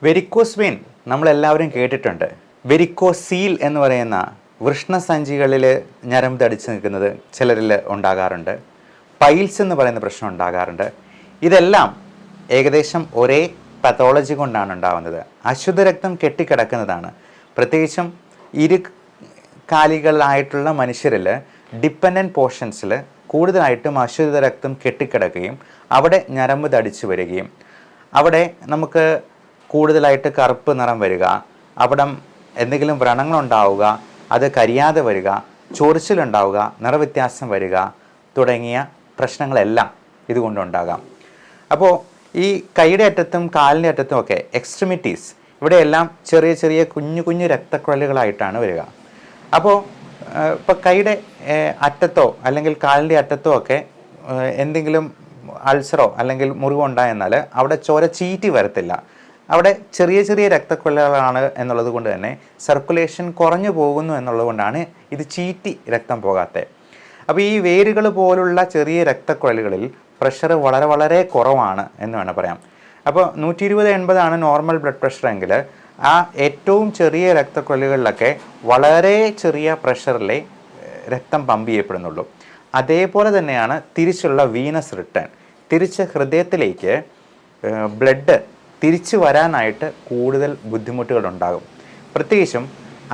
Varicose vein നമ്മളെല്ലാവരും കേട്ടിട്ടുണ്ട്. Varicocele എന്ന് പറയുന്ന വൃഷ്ണസഞ്ചികളിൽ ഞരമ്പ് തടിച്ച് നിൽക്കുന്നത് ചിലരിൽ ഉണ്ടാകാറുണ്ട്. പൈൽസ് എന്ന് പറയുന്ന പ്രശ്നം ഉണ്ടാകാറുണ്ട്. ഇതെല്ലാം ഏകദേശം ഒരേ പത്തോളജി കൊണ്ടാണ് ഉണ്ടാകുന്നത്. അശുദ്ധ രക്തം കെട്ടിക്കിടക്കുന്നതാണ്. പ്രത്യേകിച്ചും ഇരുകാലികളായിട്ടുള്ള മനുഷ്യരിൽ ഡിപ്പെൻഡൻറ്റ് പോർഷൻസിൽ കൂടുതലായിട്ടും അശുദ്ധ രക്തം കെട്ടിക്കിടക്കുകയും അവിടെ ഞരമ്പ് തടിച്ചു വരികയും അവിടെ നമുക്ക് കൂടുതലായിട്ട് കറുപ്പ് നിറം വരിക, അവിടെ എന്തെങ്കിലും വ്രണങ്ങളുണ്ടാവുക, അത് കരിയാതെ വരിക, ചൊറിച്ചിലുണ്ടാവുക, നിറവ്യത്യാസം വരിക തുടങ്ങിയ പ്രശ്നങ്ങളെല്ലാം ഇതുകൊണ്ടുണ്ടാകാം. അപ്പോൾ ഈ കൈയുടെ അറ്റത്തും കാലിൻ്റെ അറ്റത്തും ഒക്കെ എക്സ്ട്രിമിറ്റീസ് ഇവിടെയെല്ലാം ചെറിയ ചെറിയ കുഞ്ഞു കുഞ്ഞു രക്തക്കുഴലുകളായിട്ടാണ് വരിക. അപ്പോൾ ഇപ്പോൾ കൈയുടെ അറ്റത്തോ അല്ലെങ്കിൽ കാലിൻ്റെ അറ്റത്തോ ഒക്കെ എന്തെങ്കിലും അൾസറോ അല്ലെങ്കിൽ മുറിവുണ്ടായെന്നാൽ അവിടെ ചോര ചീറ്റി വരത്തില്ല. അവിടെ ചെറിയ ചെറിയ രക്തക്കുഴലുകളാണ് എന്നുള്ളത് കൊണ്ട് തന്നെ സർക്കുലേഷൻ കുറഞ്ഞു പോകുന്നു എന്നുള്ളത് കൊണ്ടാണ് ഇത് ചീറ്റി രക്തം പോകാത്തത്. അപ്പോൾ ഈ വേരുകൾ പോലുള്ള ചെറിയ രക്തക്കുഴലുകളിൽ പ്രഷർ വളരെ വളരെ കുറവാണ് എന്ന് വേണം പറയാം. അപ്പോൾ 120/80 നോർമൽ ബ്ലഡ് പ്രഷർ എങ്കിൽ ആ ഏറ്റവും ചെറിയ രക്തക്കുഴലുകളിലൊക്കെ വളരെ ചെറിയ പ്രഷറിലെ രക്തം പമ്പ് ചെയ്യപ്പെടുന്നുള്ളൂ. അതേപോലെ തന്നെയാണ് തിരിച്ചുള്ള വീനസ് റിട്ടേൺ. തിരിച്ച് ഹൃദയത്തിലേക്ക് ബ്ലഡ് തിരിച്ചു വരാനായിട്ട് കൂടുതൽ ബുദ്ധിമുട്ടുകളുണ്ടാകും. പ്രത്യേകിച്ചും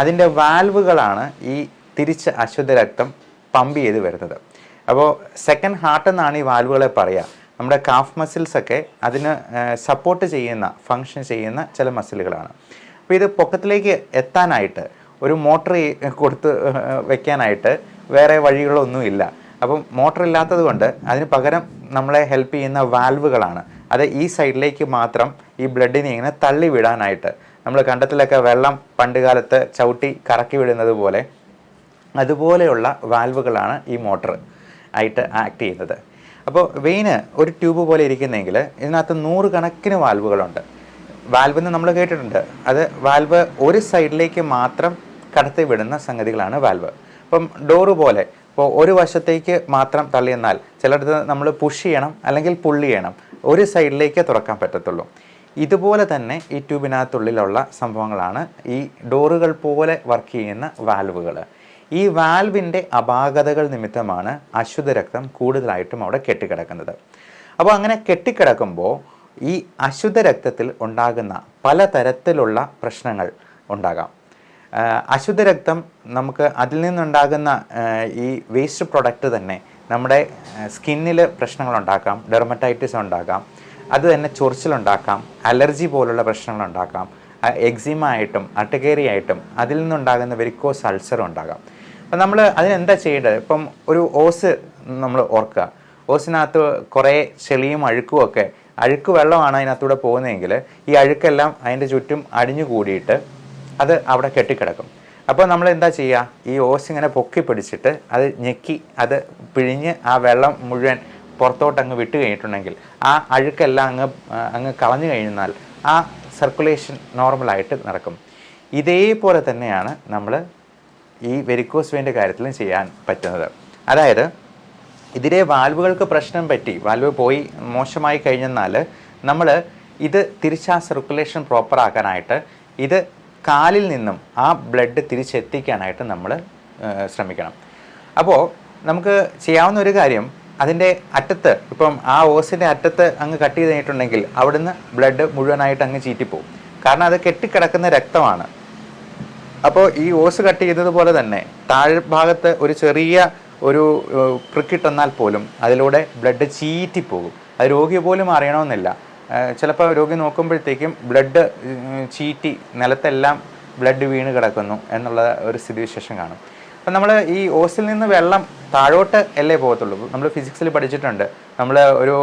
അതിൻ്റെ വാൽവുകളാണ് ഈ തിരിച്ച് അശുദ്ധ രക്തം പമ്പ് ചെയ്ത് വരുന്നത്. അപ്പോൾ സെക്കൻഡ് ഹാർട്ട് എന്നാണ് ഈ വാൽവുകളെ പറയുക. നമ്മുടെ കാഫ് മസിൽസൊക്കെ അതിന് സപ്പോർട്ട് ചെയ്യുന്ന ഫങ്ഷൻ ചെയ്യുന്ന ചില മസിലുകളാണ്. അപ്പോൾ ഇത് പൊക്കത്തിലേക്ക് എത്താനായിട്ട് ഒരു മോട്ടർ കൊടുത്ത് വെക്കാനായിട്ട് വേറെ വഴികളൊന്നുമില്ല. അപ്പം മോട്ടർ ഇല്ലാത്തത് കൊണ്ട് അതിന് പകരം നമ്മളെ ഹെൽപ്പ് ചെയ്യുന്ന വാൽവുകളാണ്. അത് ഈ സൈഡിലേക്ക് മാത്രം ഈ ബ്ലഡിനെ ഇങ്ങനെ തള്ളി വിടാനായിട്ട്, നമ്മൾ കണ്ടത്തിലൊക്കെ വെള്ളം പണ്ട് കാലത്ത് ചവിട്ടി കറക്കി വിടുന്നത് പോലെ അതുപോലെയുള്ള വാൽവുകളാണ് ഈ മോട്ടർ ആയിട്ട് ആക്ട് ചെയ്യുന്നത്. അപ്പോൾ വെയിന് ഒരു ട്യൂബ് പോലെ ഇരിക്കുന്നെങ്കിൽ ഇതിനകത്ത് 100 കണക്കിന് വാൽവുകളുണ്ട്. വാൽവ് എന്ന് നമ്മൾ കേട്ടിട്ടുണ്ട്. അത് വാൽവ് ഒരു സൈഡിലേക്ക് മാത്രം കടത്തി വിടുന്ന സംഗതികളാണ് വാൽവ്. ഇപ്പം ഡോറ് പോലെ ഇപ്പോൾ ഒരു വശത്തേക്ക് മാത്രം തള്ളിയെന്നാൽ ചിലയിടത്ത് നമ്മൾ പുഷ് ചെയ്യണം അല്ലെങ്കിൽ പുള്ളി ചെയ്യണം, ഒരു സൈഡിലേക്ക് തുറക്കാൻ പറ്റത്തുള്ളൂ. ഇതുപോലെ തന്നെ ഈ ട്യൂബിനകത്തുള്ളിലുള്ള സംഭവങ്ങളാണ് ഈ ഡോറുകൾ പോലെ വർക്ക് ചെയ്യുന്ന വാൽവുകൾ. ഈ വാൽവിൻ്റെ അപാകതകൾ നിമിത്തമാണ് അശുദ്ധ രക്തം കൂടുതലായിട്ടും അവിടെ കെട്ടിക്കിടക്കുന്നത്. അപ്പോൾ അങ്ങനെ കെട്ടിക്കിടക്കുമ്പോൾ ഈ അശുദ്ധ രക്തത്തിൽ ഉണ്ടാകുന്ന പലതരത്തിലുള്ള പ്രശ്നങ്ങൾ ഉണ്ടാകാം. അശുദ്ധ രക്തം നമുക്ക് അതിൽ നിന്നുണ്ടാകുന്ന ഈ വേസ്റ്റ് പ്രൊഡക്റ്റ് തന്നെ നമ്മുടെ സ്കിന്നിൽ പ്രശ്നങ്ങളുണ്ടാക്കാം, ഡെർമറ്റൈറ്റിസ് ഉണ്ടാക്കാം, അത് തന്നെ ചൊറിച്ചിലുണ്ടാക്കാം, അലർജി പോലുള്ള പ്രശ്നങ്ങളുണ്ടാക്കാം, എക്സിമ ആയിട്ടും അട്ടകേറിയായിട്ടും അതിൽ നിന്നുണ്ടാകുന്ന വെരിക്കോസ് അൾസറും ഉണ്ടാകാം. അപ്പം നമ്മൾ അതിനെന്താ ചെയ്യേണ്ടത്? ഇപ്പം ഒരു ഓസ് നമ്മൾ ഓർക്കുക. ഓസിനകത്ത് കുറേ ചെളിയും അഴുക്കും ഒക്കെ, അഴുക്ക് വെള്ളമാണ് അതിനകത്തൂടെ പോകുന്നതെങ്കിൽ ഈ അഴുക്കെല്ലാം അതിൻ്റെ ചുറ്റും അടിഞ്ഞു കൂടിയിട്ട് അത് അവിടെ കെട്ടിക്കിടക്കും. അപ്പോൾ നമ്മൾ എന്താ ചെയ്യുക? ഈ ഓസ് ഇങ്ങനെ പൊക്കി പിടിച്ചിട്ട് അത് ഞെക്കി അത് പിഴിഞ്ഞ് ആ വെള്ളം മുഴുവൻ പുറത്തോട്ട് അങ്ങ് വിട്ട് കഴിഞ്ഞിട്ടുണ്ടെങ്കിൽ ആ അഴുക്കെല്ലാം അങ്ങ് കളഞ്ഞു കഴിഞ്ഞാൽ ആ സർക്കുലേഷൻ നോർമലായിട്ട് നടക്കും. ഇതേപോലെ തന്നെയാണ് നമ്മൾ ഈ വെരിക്കോസ് വെയിൻ്റെ കാര്യത്തിലും ചെയ്യാൻ പറ്റുന്നത്. അതായത് ഇതിലെ വാൽവുകൾക്ക് പ്രശ്നം പറ്റി, വാൽവ് പോയി മോശമായി കഴിഞ്ഞെന്നാൽ നമ്മൾ ഇത് തിരിച്ച് ആ സർക്കുലേഷൻ പ്രോപ്പർ ആക്കാനായിട്ട് ഇത് കാലിൽ നിന്നും ആ ബ്ലഡ് തിരിച്ചെത്തിക്കാനായിട്ട് നമ്മൾ ശ്രമിക്കണം. അപ്പോൾ നമുക്ക് ചെയ്യാവുന്ന ഒരു കാര്യം, അതിൻ്റെ അറ്റത്ത് ഇപ്പം ആ ഓസിൻ്റെ അറ്റത്ത് അങ്ങ് കട്ട് ചെയ്ത് കഴിഞ്ഞിട്ടുണ്ടെങ്കിൽ അവിടുന്ന് ബ്ലഡ് മുഴുവനായിട്ട് അങ്ങ് ചീറ്റിപ്പോവും. കാരണം അത് കെട്ടിക്കിടക്കുന്ന രക്തമാണ്. അപ്പോൾ ഈ ഓസ് കട്ട് ചെയ്തതുപോലെ തന്നെ താഴ്ഭാഗത്ത് ഒരു ചെറിയ ഒരു പ്രിക്കിട്ടെന്നാൽ പോലും അതിലൂടെ ബ്ലഡ് ചീറ്റിപ്പോകും. അത് രോഗി പോലും അറിയണമെന്നില്ല. ചിലപ്പോൾ രോഗി നോക്കുമ്പോഴത്തേക്കും ബ്ലഡ് ചീറ്റി നിലത്തെല്ലാം ബ്ലഡ് വീണ് കിടക്കുന്നു എന്നുള്ള ഒരു സ്ഥിതിവിശേഷം കാണും. അപ്പം നമ്മൾ ഈ ഓസിൽ നിന്ന് വെള്ളം താഴോട്ട് അല്ലേ പോകത്തുള്ളൂ. നമ്മൾ ഫിസിക്സിൽ പഠിച്ചിട്ടുണ്ട്, നമ്മൾ ഒരു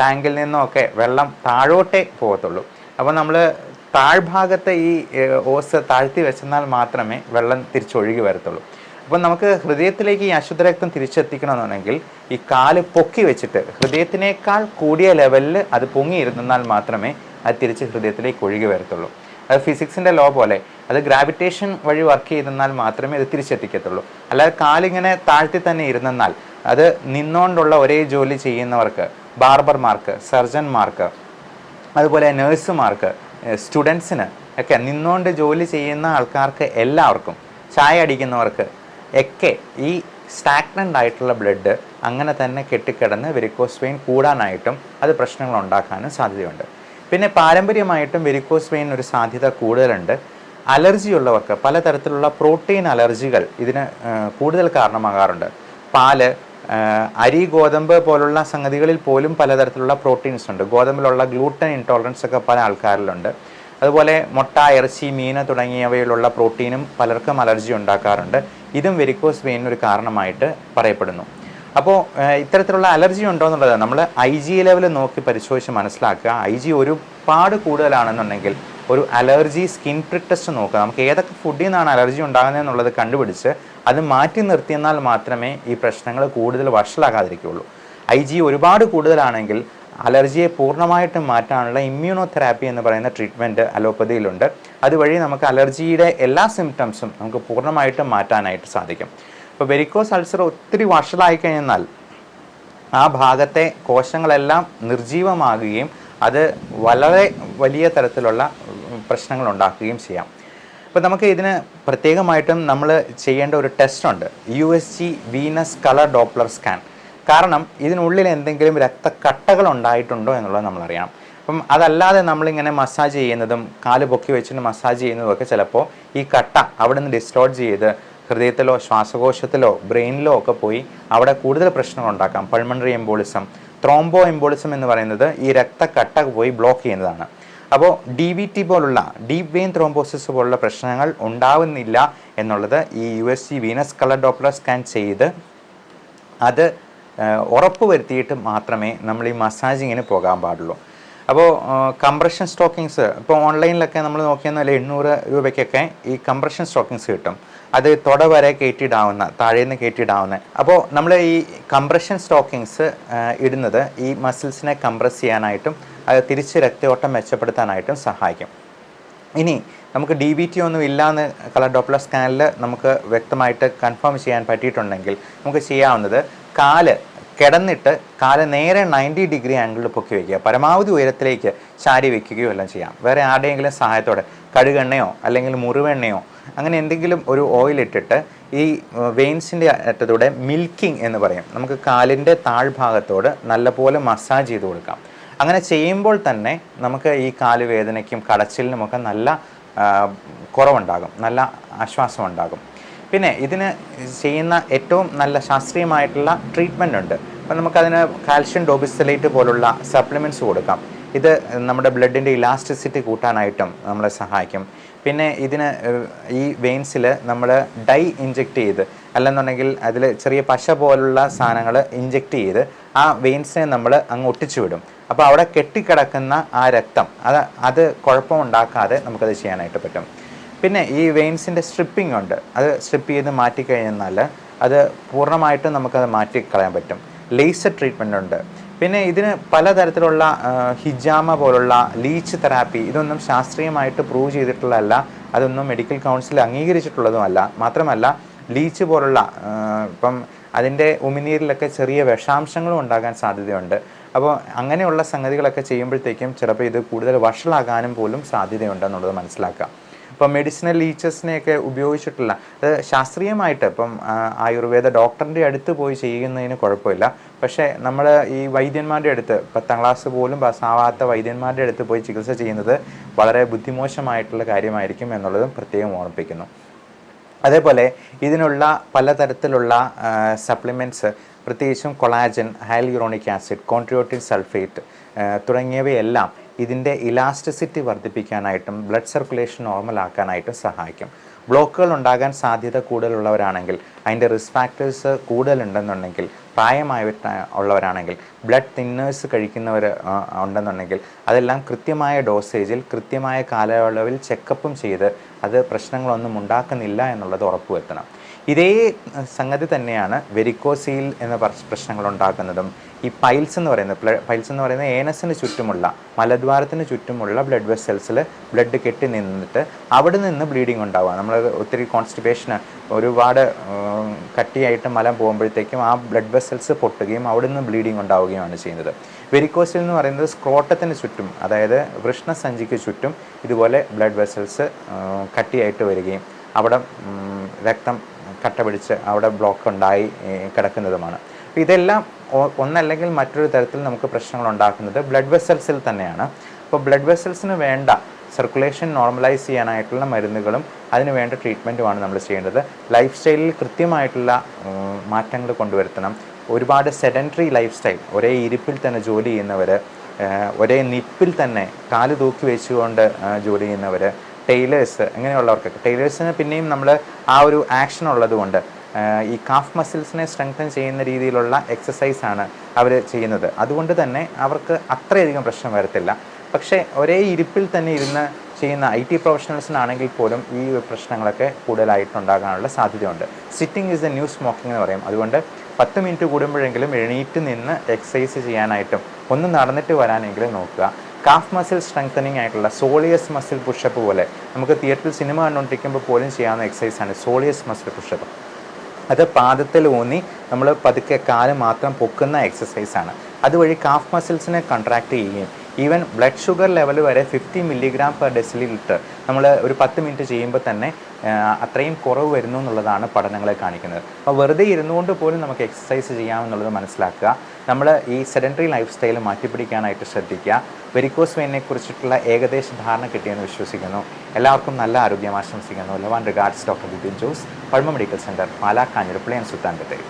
ടാങ്കിൽ നിന്നൊക്കെ വെള്ളം താഴോട്ടേ പോകത്തുള്ളൂ. അപ്പോൾ നമ്മൾ താഴ്ഭാഗത്ത് ഈ ഓസ് താഴ്ത്തി വെച്ചെന്നാൽ മാത്രമേ വെള്ളം തിരിച്ചൊഴുകി വരത്തുള്ളൂ. അപ്പം നമുക്ക് ഹൃദയത്തിലേക്ക് ഈ അശുദ്ധ രക്തം തിരിച്ചെത്തിക്കണമെന്നുണ്ടെങ്കിൽ ഈ കാല് പൊക്കി വെച്ചിട്ട് ഹൃദയത്തിനേക്കാൾ കൂടിയ ലെവലിൽ അത് പൊങ്ങിയിരുന്നാൽ മാത്രമേ അത് തിരിച്ച് ഹൃദയത്തിലേക്ക് ഒഴുകി വരത്തുള്ളൂ. അത് ഫിസിക്സിൻ്റെ ലോ പോലെ അത് ഗ്രാവിറ്റേഷൻ വഴി വർക്ക് ചെയ്തെന്നാൽ മാത്രമേ അത് തിരിച്ചെത്തിക്കത്തുള്ളൂ. അല്ലാതെ കാലിങ്ങനെ താഴ്ത്തി തന്നെ ഇരുന്നാൽ അത് നിന്നുകൊണ്ടുള്ള ഒരേ ജോലി ചെയ്യുന്നവർക്ക്, ബാർബർമാർക്ക്, സർജന്മാർക്ക്, അതുപോലെ നഴ്സുമാർക്ക്, സ്റ്റുഡൻസിന് ഒക്കെ നിന്നുകൊണ്ട് ജോലി ചെയ്യുന്ന ആൾക്കാർക്ക് എല്ലാവർക്കും ചായ അടിക്കുന്നവർക്ക് ഒക്കെ ഈ സ്റ്റാഗ്നൻ്റ് ആയിട്ടുള്ള ബ്ലഡ് അങ്ങനെ തന്നെ കെട്ടിക്കിടന്ന് വെരിക്കോസ് വെയിൻ കൂടാനായിട്ടും അത് പ്രശ്നങ്ങൾ ഉണ്ടാക്കാനും സാധ്യതയുണ്ട്. പിന്നെ പാരമ്പര്യമായിട്ടും വെരിക്കോസ് വെയിൻ ഒരു സാധ്യത കൂടുതലുണ്ട്. അലർജി ഉള്ളവർക്ക് പലതരത്തിലുള്ള പ്രോട്ടീൻ അലർജികൾ ഇതിന് കൂടുതൽ കാരണമാകാറുണ്ട്. പാല്, അരി, ഗോതമ്പ് പോലുള്ള സംഗതികളിൽ പോലും പലതരത്തിലുള്ള പ്രോട്ടീൻസ് ഉണ്ട്. ഗോതമ്പിലുള്ള ഗ്ലൂട്ടൻ ഇൻടോളറൻസ് ഒക്കെ പല ആൾക്കാരിലുണ്ട്. അതുപോലെ മുട്ട, ഇറച്ചി, മീൻ തുടങ്ങിയവയിലുള്ള പ്രോട്ടീനും പലർക്കും അലർജി ഉണ്ടാക്കാറുണ്ട്. ഇതും വെരിക്കോസ് വെയിനിന് ഒരു കാരണമായിട്ട് പറയപ്പെടുന്നു. അപ്പോൾ ഇത്തരത്തിലുള്ള അലർജി ഉണ്ടോ എന്നുള്ളത് നമ്മൾ IG ലെവൽ നോക്കി പരിശോധിച്ച് മനസ്സിലാക്കുക. IG ഒരുപാട് കൂടുതലാണെന്നുണ്ടെങ്കിൽ ഒരു അലർജി സ്കിൻ പ്രിക് ടെസ്റ്റ് നോക്കുക. നമുക്ക് ഏതൊക്കെ ഫുഡിൽ നിന്നാണ് അലർജി ഉണ്ടാകുന്നത് എന്നുള്ളത് കണ്ടുപിടിച്ച് അത് മാറ്റി നിർത്തിയെന്നാൽ മാത്രമേ ഈ പ്രശ്നങ്ങൾ കൂടുതൽ വഷളാകാതിരിക്കുകയുള്ളൂ. IG ഒരുപാട് കൂടുതലാണെങ്കിൽ അലർജിയെ പൂർണ്ണമായിട്ടും മാറ്റാനുള്ള ഇമ്മ്യൂണോതെറാപ്പി എന്ന് പറയുന്ന ട്രീറ്റ്മെൻറ്റ് അലോപ്പതിയിലുണ്ട്. അതുവഴി നമുക്ക് അലർജിയുടെ എല്ലാ സിംറ്റംസും നമുക്ക് പൂർണ്ണമായിട്ടും മാറ്റാനായിട്ട് സാധിക്കും. ഇപ്പോൾ വെരിക്കോസ് അൾസർ ഒത്തിരി വഷളായി കഴിഞ്ഞാൽ ആ ഭാഗത്തെ കോശങ്ങളെല്ലാം നിർജീവമാകുകയും അത് വളരെ വലിയ തരത്തിലുള്ള പ്രശ്നങ്ങൾ ഉണ്ടാക്കുകയും ചെയ്യാം. അപ്പോൾ നമുക്ക് ഇതിന് പ്രത്യേകമായിട്ടും നമ്മൾ ചെയ്യേണ്ട ഒരു ടെസ്റ്റുണ്ട്, USG venous colour Doppler scan. കാരണം ഇതിനുള്ളിൽ എന്തെങ്കിലും രക്തക്കട്ടകൾ ഉണ്ടായിട്ടുണ്ടോ എന്നുള്ളത് നമ്മളറിയണം. അപ്പം അതല്ലാതെ നമ്മളിങ്ങനെ മസാജ് ചെയ്യുന്നതും കാല് പൊക്കി വെച്ചിട്ട് മസാജ് ചെയ്യുന്നതും ഒക്കെ ചിലപ്പോൾ ഈ കട്ട അവിടെ നിന്ന് ഡിസ്ലോഡ്ജ് ചെയ്ത് ഹൃദയത്തിലോ ശ്വാസകോശത്തിലോ ബ്രെയിനിലോ ഒക്കെ പോയി അവിടെ കൂടുതൽ പ്രശ്നങ്ങൾ ഉണ്ടാക്കാം. പൾമണറി എംബോളിസം, ത്രോംബോ എംബോളിസം എന്ന് പറയുന്നത് ഈ രക്തക്കട്ട പോയി ബ്ലോക്ക് ചെയ്യുന്നതാണ്. അപ്പോൾ DVT പോലുള്ള ഡീപ്പ് വെയിൻ ത്രോംബോസിസ് പോലുള്ള പ്രശ്നങ്ങൾ ഉണ്ടാവുന്നില്ല എന്നുള്ളത് ഈ USG venous colour Doppler scan ചെയ്ത് അത് ഉറപ്പ് വരുത്തിയിട്ട് മാത്രമേ നമ്മൾ ഈ മസാജിങ്ങിന് പോകാൻ പാടുള്ളൂ. അപ്പോൾ കംപ്രഷൻ സ്റ്റോക്കിങ്സ് ഇപ്പോൾ ഓൺലൈനിലൊക്കെ നമ്മൾ നോക്കിയെന്നാൽ 800 രൂപയ്ക്കൊക്കെ ഈ കംപ്രഷൻ സ്റ്റോക്കിങ്സ് കിട്ടും. അത് തുട വരെ കയറ്റിയിടാവുന്ന, താഴേന്ന് കയറ്റിയിടാവുന്ന. അപ്പോൾ നമ്മൾ ഈ കംപ്രഷൻ സ്റ്റോക്കിങ്സ് ഇടുന്നത് ഈ മസിൽസിനെ കംപ്രസ് ചെയ്യാനായിട്ടും അത് തിരിച്ച് രക്തയോട്ടം മെച്ചപ്പെടുത്താനായിട്ടും സഹായിക്കും. ഇനി നമുക്ക് DVT ഒന്നും ഇല്ലയെന്ന് കളർ ഡോപ്ലർ സ്കാനിൽ നമുക്ക് വ്യക്തമായിട്ട് കൺഫേം ചെയ്യാൻ പറ്റിയിട്ടുണ്ടെങ്കിൽ നമുക്ക് ചെയ്യാവുന്നത് കാല് കിടന്നിട്ട് കാല് നേരെ 90 ഡിഗ്രി ആംഗിളിൽ പൊക്കി വയ്ക്കുക, പരമാവധി ഉയരത്തിലേക്ക് ചാരി വയ്ക്കുകയോ എല്ലാം ചെയ്യാം. വേറെ ആരുടെയെങ്കിലും സഹായത്തോടെ കടുകെണ്ണയോ അല്ലെങ്കിൽ മുറിവെണ്ണയോ അങ്ങനെ എന്തെങ്കിലും ഒരു ഓയിൽ ഇട്ടിട്ട് ഈ വെയിൻസിൻ്റെ അറ്റത്തൂടെ മിൽക്കിംഗ് എന്ന് പറയും, നമുക്ക് കാലിൻ്റെ താഴ്ഭാഗത്തോട് നല്ലപോലെ മസാജ് ചെയ്ത് കൊടുക്കാം. അങ്ങനെ ചെയ്യുമ്പോൾ തന്നെ നമുക്ക് ഈ കാല് വേദനയ്ക്കും കടച്ചിലിനുമൊക്കെ നല്ല കുറവുണ്ടാകും, നല്ല ആശ്വാസം ഉണ്ടാകും. പിന്നെ ഇതിന് ചെയ്യുന്ന ഏറ്റവും നല്ല ശാസ്ത്രീയമായിട്ടുള്ള ട്രീറ്റ്മെൻ്റ് ഉണ്ട്. അപ്പോൾ നമുക്കതിന് കാൽഷ്യം ഡോബിസലേറ്റ് പോലുള്ള സപ്ലിമെൻറ്റ്സ് കൊടുക്കാം. ഇത് നമ്മുടെ ബ്ലഡിൻ്റെ ഇലാസ്റ്റിസിറ്റി കൂട്ടാനായിട്ടും നമ്മളെ സഹായിക്കും. പിന്നെ ഇതിന് ഈ വെയിൻസിൽ നമ്മൾ ഡൈ ഇഞ്ചെക്റ്റ് ചെയ്ത് അല്ലെന്നുണ്ടെങ്കിൽ അതിൽ ചെറിയ പശ പോലുള്ള സാധനങ്ങൾ ഇഞ്ചെക്റ്റ് ചെയ്ത് ആ വെയിൻസിനെ നമ്മൾ അങ്ങ് ഒട്ടിച്ചു വിടും. അപ്പോൾ അവിടെ കെട്ടിക്കിടക്കുന്ന ആ രക്തം അത് കുഴപ്പമുണ്ടാക്കാതെ നമുക്കത് ചെയ്യാനായിട്ട് പറ്റും. പിന്നെ ഈ വെയിൻസിൻ്റെ സ്ട്രിപ്പിംഗ് ഉണ്ട്, അത് സ്ട്രിപ്പ് ചെയ്ത് മാറ്റിക്കഴിഞ്ഞാൽ അത് പൂർണ്ണമായിട്ടും നമുക്കത് മാറ്റിക്കളയാൻ പറ്റും. ലേസർ ട്രീറ്റ്മെൻ്റ് ഉണ്ട്. പിന്നെ ഇതിന് പലതരത്തിലുള്ള ഹിജാമ പോലുള്ള ലീച്ച് തെറാപ്പി, ഇതൊന്നും ശാസ്ത്രീയമായിട്ട് പ്രൂവ് ചെയ്തിട്ടുള്ളതല്ല, അതൊന്നും മെഡിക്കൽ കൗൺസിൽ അംഗീകരിച്ചിട്ടുള്ളതുമല്ല. മാത്രമല്ല ലീച്ച് പോലുള്ള ഇപ്പം അതിൻ്റെ ഉമിനീരിലൊക്കെ ചെറിയ വിഷാംശങ്ങളും ഉണ്ടാകാൻ സാധ്യതയുണ്ട്. അപ്പോൾ അങ്ങനെയുള്ള സംഗതികളൊക്കെ ചെയ്യുമ്പോഴത്തേക്കും ചിലപ്പോൾ ഇത് കൂടുതൽ വഷളാകാനും പോലും സാധ്യതയുണ്ടെന്നുള്ളത് മനസ്സിലാക്കുക. ഇപ്പം മെഡിസിനൽ ലീച്ചസിനെയൊക്കെ ഉപയോഗിച്ചിട്ടുള്ള അത് ശാസ്ത്രീയമായിട്ട് ഇപ്പം ആയുർവേദ ഡോക്ടറിൻ്റെ അടുത്ത് പോയി ചെയ്യുന്നതിന് കുഴപ്പമില്ല. പക്ഷേ നമ്മൾ ഈ വൈദ്യന്മാരുടെ അടുത്ത് 10ാം ക്ലാസ് പോലും പാസ്സാവാത്ത വൈദ്യന്മാരുടെ അടുത്ത് പോയി ചികിത്സ ചെയ്യുന്നത് വളരെ ബുദ്ധിമോശമായിട്ടുള്ള കാര്യമായിരിക്കും എന്നുള്ളതും പ്രത്യേകം ഓർമ്മിപ്പിക്കുന്നു. അതേപോലെ ഇതിനുള്ള പലതരത്തിലുള്ള സപ്ലിമെൻറ്റ്സ്, പ്രത്യേകിച്ചും കൊളാജൻ, ഹൈലൂറോണിക് ആസിഡ്, കോൺട്രിയോട്ടിൻ സൾഫേറ്റ് തുടങ്ങിയവയെല്ലാം ഇതിൻ്റെ ഇലാസ്റ്റിസിറ്റി വർദ്ധിപ്പിക്കാനായിട്ടും ബ്ലഡ് സർക്കുലേഷൻ നോർമലാക്കാനായിട്ടും സഹായിക്കും. ബ്ലോക്കുകൾ ഉണ്ടാകാൻ സാധ്യത കൂടുതലുള്ളവരാണെങ്കിൽ, അതിൻ്റെ റിസ്ക് ഫാക്ടേഴ്സ് കൂടുതലുണ്ടെന്നുണ്ടെങ്കിൽ, ഉള്ളവരാണെങ്കിൽ, ബ്ലഡ് തിന്നേഴ്സ് കഴിക്കുന്നവർ ഉണ്ടെന്നുണ്ടെങ്കിൽ അതെല്ലാം കൃത്യമായ ഡോസേജിൽ കൃത്യമായ കാലയളവിൽ ചെക്കപ്പും ചെയ്ത് അത് പ്രശ്നങ്ങളൊന്നും ഉണ്ടാക്കുന്നില്ല എന്നുള്ളത് ഉറപ്പുവരുത്തണം. ഇതേ സംഗതി തന്നെയാണ് വെരിക്കോസീൽ എന്ന പ്രശ്നങ്ങൾ ഉണ്ടാക്കുന്നതും. ഈ പൈൽസ് എന്ന് പറയുന്നത് ഏനസിന് ചുറ്റുമുള്ള മലദ്വാരത്തിന് ചുറ്റുമുള്ള ബ്ലഡ് വെസൽസിൽ ബ്ലഡ് കെട്ടി നിന്നിട്ട് അവിടെ നിന്ന് ബ്ലീഡിങ് ഉണ്ടാവുക. നമ്മൾ ഒത്തിരി കോൺസ്റ്റിപ്പേഷന് ഒരുപാട് കട്ടിയായിട്ട് മലം പോകുമ്പോഴത്തേക്കും ആ ബ്ലഡ് വെസൽസ് പൊട്ടുകയും അവിടെ നിന്ന് ബ്ലീഡിങ് ഉണ്ടാവുകയുമാണ് ചെയ്യുന്നത്. വെരിക്കോസിൽ എന്ന് പറയുന്നത് സ്ക്രോട്ടത്തിന് ചുറ്റും, അതായത് വൃഷ്ണസഞ്ചിക്ക് ചുറ്റും ഇതുപോലെ ബ്ലഡ് വെസൽസ് കട്ടിയായിട്ട് വരികയും അവിടെ രക്തം കട്ട പിടിച്ച് അവിടെ ബ്ലോക്ക് ഉണ്ടായി കിടക്കുന്നതുമാണ്. അപ്പോൾ ഇതെല്ലാം ഒന്നല്ലെങ്കിൽ മറ്റൊരു തരത്തിൽ നമുക്ക് പ്രശ്നങ്ങൾ ഉണ്ടാക്കുന്നത് ബ്ലഡ് വെസൽസിൽ തന്നെയാണ്. അപ്പോൾ ബ്ലഡ് വെസൽസിന് വേണ്ട സർക്കുലേഷൻ നോർമലൈസ് ചെയ്യാനായിട്ടുള്ള മരുന്നുകളും അതിന് വേണ്ട ട്രീറ്റ്മെൻറ്റുമാണ് നമ്മൾ ചെയ്യേണ്ടത്. ലൈഫ് സ്റ്റൈലിൽ കൃത്യമായിട്ടുള്ള മാറ്റങ്ങൾ കൊണ്ടുവരുത്തണം. ഒരുപാട് സെഡൻറ്ററി ലൈഫ് സ്റ്റൈൽ, ഒരേ ഇരിപ്പിൽ തന്നെ ജോലി ചെയ്യുന്നവർ, ഒരേ നിപ്പിൽ തന്നെ കാല് തൂക്കി വെച്ചുകൊണ്ട് ജോലി ചെയ്യുന്നവർ, ടൈലേഴ്സ്, അങ്ങനെയുള്ളവർക്കൊക്കെ ടൈലേഴ്സിന് പിന്നെയും നമ്മൾ ആ ഒരു ആക്ഷൻ ഉള്ളതുകൊണ്ട് ഈ കാഫ് മസിൽസിനെ സ്ട്രെങ്തൻ ചെയ്യുന്ന രീതിയിലുള്ള എക്സസൈസാണ് അവർ ചെയ്യുന്നത്. അതുകൊണ്ട് തന്നെ അവർക്ക് അത്രയധികം പ്രശ്നം വരത്തില്ല. പക്ഷേ ഒരേ ഇരിപ്പിൽ തന്നെ ഇരുന്ന് ചെയ്യുന്ന IT പ്രൊഫഷണൽസിനാണെങ്കിൽ പോലും ഈ പ്രശ്നങ്ങളൊക്കെ കൂടുതലായിട്ടുണ്ടാകാനുള്ള സാധ്യതയുണ്ട്. Sitting is A new smoking എന്ന് പറയും. അതുകൊണ്ട് 10 മിനിറ്റ് കൂടുമ്പോഴെങ്കിലും എണീറ്റ് നിന്ന് എക്സസൈസ് ചെയ്യാനായിട്ടും ഒന്ന് നടന്നിട്ട് വരാനെങ്കിലും നോക്കുക. കാഫ് മസിൽ സ്ട്രെങ്തനിങ് ആയിട്ടുള്ള സോളിയസ് മസിൽ പുഷപ്പ് പോലെ നമുക്ക് തിയേറ്ററിൽ സിനിമ കണ്ടുകൊണ്ടിരിക്കുമ്പോൾ പോലും ചെയ്യാവുന്ന എക്സസൈസാണ് സോളിയസ് മസിൽ പുഷപ്പ്. അത് പാദത്തിൽ ഊന്നി നമ്മൾ പതുക്കെ കാല് മാത്രം പൊക്കുന്ന എക്സസൈസാണ്. അതുവഴി കാഫ് മസിൽസിനെ കൺട്രാക്ട് ചെയ്യുകയും ഈവൻ ബ്ലഡ് ഷുഗർ ലെവൽ വരെ 50 mg/dL നമ്മൾ ഒരു 10 മിനിറ്റ് ചെയ്യുമ്പോൾ തന്നെ അത്രയും കുറവ് വരുന്നു എന്നുള്ളതാണ് പഠനങ്ങളെ കാണിക്കുന്നത്. അപ്പോൾ വെറുതെ ഇരുന്നുകൊണ്ട് പോലും നമുക്ക് എക്സസൈസ് ചെയ്യാമെന്നുള്ളത് മനസ്സിലാക്കുക. നമ്മൾ ഈ സെഡൻറ്ററി ലൈഫ് സ്റ്റൈൽ മാറ്റിപ്പിടിക്കാനായിട്ട് ശ്രദ്ധിക്കുക. വെരിക്കോസ് വെയിനെ കുറിച്ചിട്ടുള്ള ഏകദേശ ധാരണ കിട്ടിയെന്ന് വിശ്വസിക്കുന്നു. എല്ലാവർക്കും നല്ല ആരോഗ്യം ആശംസിക്കുന്നു. Love and regards, doctor Bipin Jose, Pulma medical centre, Pala, Kanjirappally and Sulthan Bathery.